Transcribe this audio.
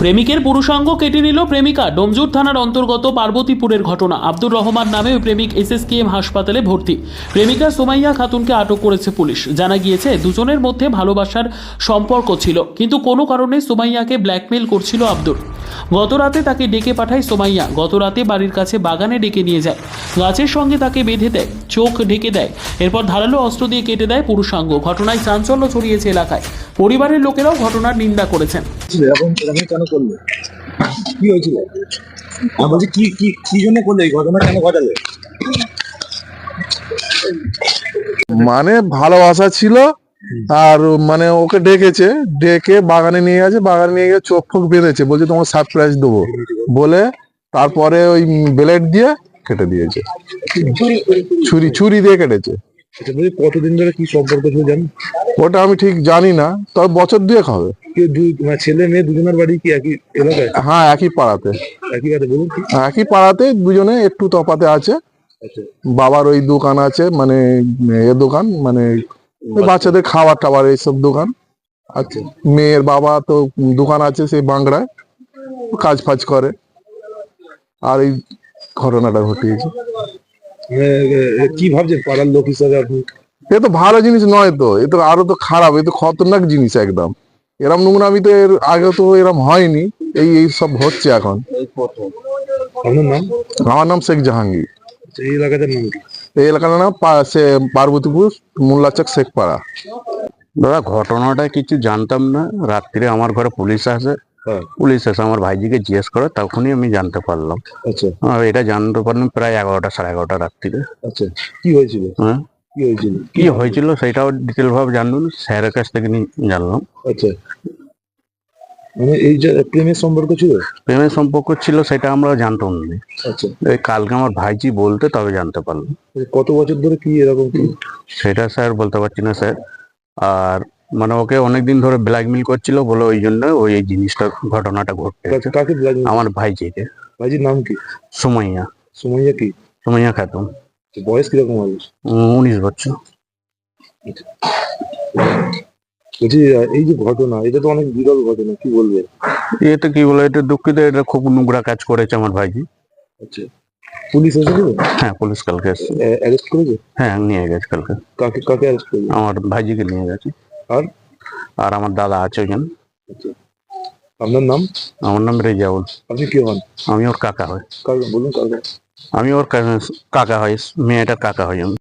প্রেমিকের পুরুষাঙ্গ কেটে নিল প্রেমিকা। ডোমজুর থানার অন্তর্গত পার্বতীপুরের ঘটনা। আব্দুর রহমান নামে ওই প্রেমিক এসএসকেএম হাসপাতালে ভর্তি। প্রেমিকা সুমাইয়া খাতুনকে আটক করেছে পুলিশ। জানা গিয়েছে দুজনের মধ্যে ভালোবাসার সম্পর্ক ছিল, কিন্তু কোনো কারণে সুমাইয়াকে ব্ল্যাকমেল করছিল আব্দুর। গত রাতে তাকে ডেকে পাঠায় সুমাইয়া। গত রাতে বাড়ির কাছে বাগানে ডেকে নিয়ে যায়, গাছের সঙ্গে তাকে বেঁধে দেয়, চোখ ঢেকে দেয়, এরপর ধারালো অস্ত্র দিয়ে কেটে দেয় পুরুষাঙ্গ। ঘটনায় চাঞ্চল্য ছড়িয়েছে এলাকায়। পরিবারের লোকেরাও ঘটনার নিন্দা করেছেন। এরকম এরকম কেন করলে? কি হয়েছিল? আমি বলছি কি কি কি জন্য করলে এই ঘটনা, কেন ঘটালে? মানে ভালোবাসা ছিল, আর মানে ওকে ডেকেছে, ডেকে বাগানে নিয়ে গেছে, বাগানে নিয়ে গিয়ে চোখ ফোক বেঁধেছে, বলছে তোমার সারপ্রাইজ দেবো বলে, তারপরে ওই ব্লেড দিয়ে কেটে দিয়েছে। ছুরি ছুরি দিয়ে কেটেছে। এটা বলছি কতদিন ধরে কি সম্পর্ক ছিল জানেন? ওটা আমি ঠিক জানি না, তবে বছর দুয়েক হবে। কেউ মানে ছেলে মেয়ে দুজনের বাড়ি কি একই এলাকায়? হ্যাঁ, একই পাড়াতে। একই কাছে বলুন কি? একই পাড়াতে, দুজনে একটু তফাতে আছে। আচ্ছা বাবার ওই দোকান আছে, মানে দোকান, মানে ওই বাচ্চাদের খাবার টাবার এইসব দোকান। আচ্ছা। মেয়ের বাবা তো দোকান আছে সেই বাংলায়, কাজ ফাজ করে। আর এই ঘটনাটা ঘটিয়েছে। কি ভাবছেন পাড়ার লোক হিসাবে আপনি? এ তো ভালো জিনিস নয় তো, এ তো আরো তো খারাপ, এ তো খতরনাক জিনিস একদম। এরম নোংরামি তো এর আগে তো এরম হয়নি, এই এই সব হচ্ছে এখন। আপনার নাম? আমার নাম শেখ জাহাঙ্গীর। আচ্ছা, এই এলাকাটার নাম কি? এই এলাকার নাম পার্বতীপুর মোল্লাচক শেখপাড়া। দাদা, ঘটনাটা কিছু জানতাম না। রাত্রিরে আমার ঘরে পুলিশ আসে, হ্যাঁ। পুলিশ এসে আমার ভাইজিকে জিজ্ঞেস করে, তখনই আমি জানতে পারলাম। আচ্ছা এটা জানতে পারলাম প্রায় 11টা সাড়ে 11টা রাত্রিরে। আচ্ছা, কি হয়েছিল? হ্যাঁ, কি হয়েছিল? কি হয়েছিল সেটাও ডিটেল ভাবে জানলাম, স্যারের কাছ থেকে জানলাম। আচ্ছা, মানে এই যে প্রেমের সম্পর্ক ছিল? প্রেমের সম্পর্ক ছিল সেটা আমরা জানতাম না। আচ্ছা, এই কালকে আমার ভাইজি বলতে তবে জানতে পারলাম। কত বছর ধরে কি এরকম কি? সেটা স্যার বলতে পারছি না স্যার। আর মানে ওকে অনেকদিন ধরে ব্ল্যাকমেল করছিল বলে, ওই জন্য ওই এই জিনিসটা ঘটনাটা ঘটতে গেছে। কাকে blackmail? আমার ভাইজিকে। ভাইজির নাম কি? সুমাইয়া। সুমাইয়া কি? সুমাইয়া খাতুন। বয়স কিরকম হবে? 19 বছর। বলছি এই যে ঘটনা, এটা তো অনেক বিরল ঘটনা, কি বলবে? এটা কি বলে, এটা দুঃখিত, এটা খুব নোংরা কাজ করেছে আমার ভাইজি। আচ্ছা, পুলিশ এসেছিল? হ্যাঁ, পুলিশ কালকে এসছে। অ্যারেস্ট করেছে? হ্যাঁ, নিয়ে গেছে কালকে। কাকে কাকে অ্যারেস্ট করেছে? আমার ভাইজিকে নিয়ে গেছে। আর আর আমার দাদা আছে ওখানে। আচ্ছা, আপনার নাম? আমার নাম রেজাউল। আপনি কে হন? আমি ওর কাকা হই। কাকে বলুন? কাকে? আমি ওর কাকা হই, মেয়েটার কাকা হই আমি।